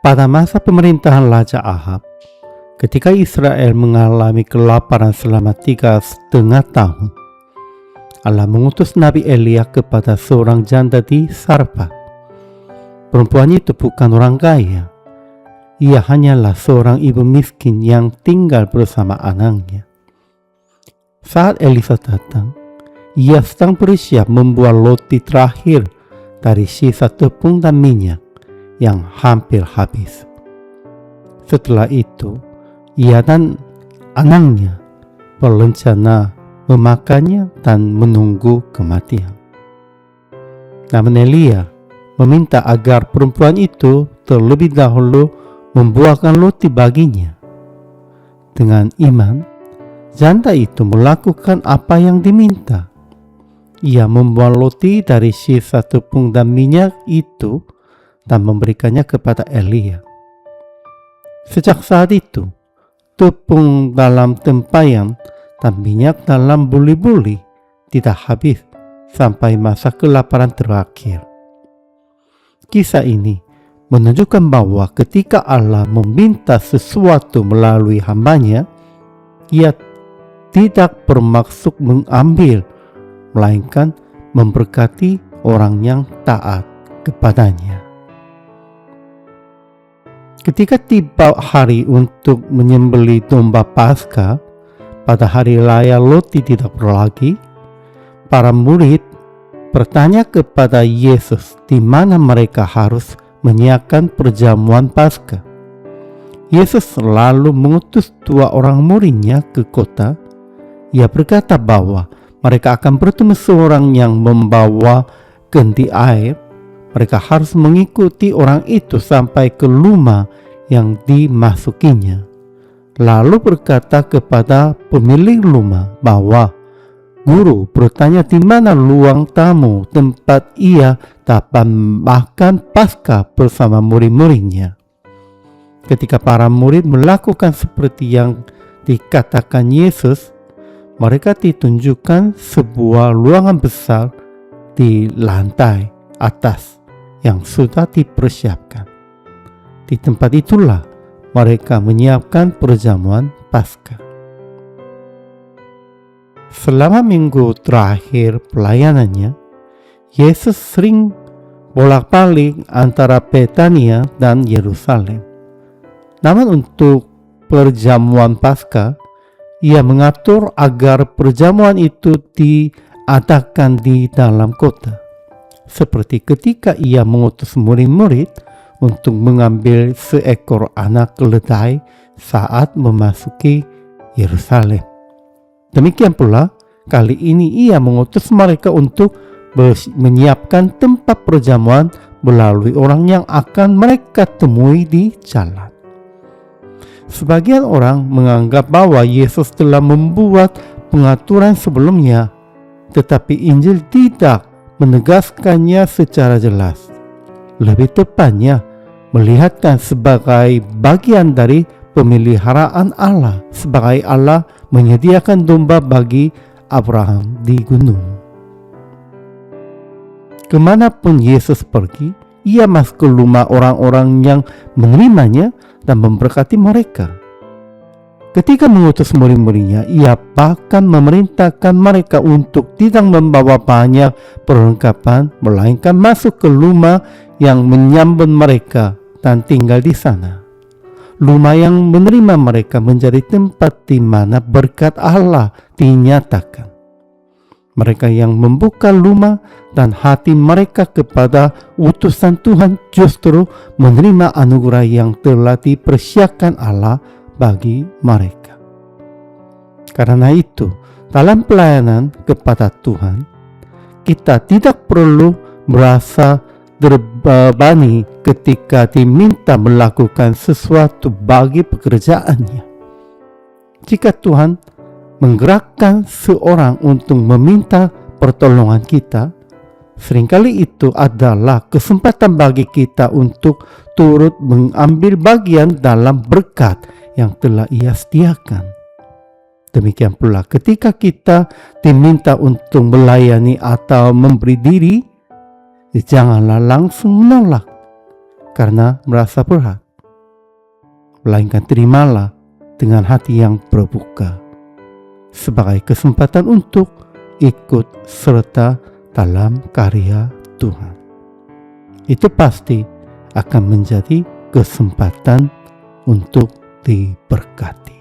Pada masa pemerintahan Raja Ahab, ketika Israel mengalami kelaparan selama 3,5 tahun, Allah mengutus Nabi Elia kepada seorang janda di Sarfat. Perempuan itu bukan orang kaya. Ia hanyalah seorang ibu miskin yang tinggal bersama anaknya. Saat Elisa datang, ia sedang bersiap membuat roti terakhir dari sisa tepung dan minyak yang hampir habis. Setelah itu, ia dan anaknya berencana memakannya dan menunggu kematian. Namun Elia meminta agar perempuan itu terlebih dahulu membuahkan roti baginya. Dengan iman, janda itu melakukan apa yang diminta. Ia membuat roti dari sisa tepung dan minyak itu dan memberikannya kepada Elia. Sejak saat itu, tepung dalam tempayan dan minyak dalam buli-buli tidak habis sampai masa kelaparan terakhir. Kisah ini menunjukkan bahwa ketika Allah meminta sesuatu melalui hambanya, ia tidak bermaksud mengambil, melainkan memberkati orang yang taat kepadanya. Ketika tiba hari untuk menyembelih domba Paskah, pada hari raya roti tidak berlagi, para murid bertanya kepada Yesus di mana mereka harus menyiapkan perjamuan Paskah. Yesus lalu mengutus 2 orang muridnya ke kota. Ia berkata bahwa mereka akan bertemu seorang yang membawa kendi air. Mereka harus mengikuti orang itu sampai ke rumah yang dimasukinya. Lalu berkata kepada pemilik rumah bahwa Guru bertanya di mana ruang tamu tempat ia dapat makan Paskah bersama murid-muridnya. Ketika para murid melakukan seperti yang dikatakan Yesus, mereka ditunjukkan sebuah ruangan besar di lantai atas yang sudah dipersiapkan. Di tempat itulah mereka menyiapkan perjamuan Paskah. Selama minggu terakhir pelayanannya, Yesus sering bolak-balik antara Betania dan Yerusalem. Namun untuk perjamuan Paskah, ia mengatur agar perjamuan itu diadakan di dalam kota. Seperti ketika ia mengutus murid-murid untuk mengambil seekor anak keledai saat memasuki Yerusalem. Demikian pula, kali ini ia mengutus mereka untuk menyiapkan tempat perjamuan melalui orang yang akan mereka temui di jalan. Sebagian orang menganggap bahwa Yesus telah membuat pengaturan sebelumnya, tetapi Injil tidak menegaskannya secara jelas. Lebih tepatnya, melihatkan sebagai bagian dari pemeliharaan Allah, sebagai Allah menyediakan domba bagi Abraham di gunung. Kemanapun Yesus pergi, ia masuk ke rumah orang-orang yang menerimanya dan memberkati mereka. Ketika mengutus murid-muridnya, ia bahkan memerintahkan mereka untuk tidak membawa banyak perlengkapan, melainkan masuk ke rumah yang menyambut mereka dan tinggal di sana. Rumah yang menerima mereka menjadi tempat di mana berkat Allah dinyatakan. Mereka yang membuka rumah dan hati mereka kepada utusan Tuhan justru menerima anugerah yang telah dipersiapkan Allah bagi mereka. Karena itu, dalam pelayanan kepada Tuhan, kita tidak perlu merasa terbebani ketika diminta melakukan sesuatu bagi pekerjaannya. Jika Tuhan menggerakkan seorang untuk meminta pertolongan kita, seringkali itu adalah kesempatan bagi kita untuk turut mengambil bagian dalam berkat yang telah Ia sediakan. Demikian pula ketika kita diminta untuk melayani atau memberi diri, janganlah langsung menolak karena merasa berat. melainkan terimalah dengan hati yang terbuka sebagai kesempatan untuk ikut serta dalam karya Tuhan. Itu pasti akan menjadi kesempatan untuk diberkati.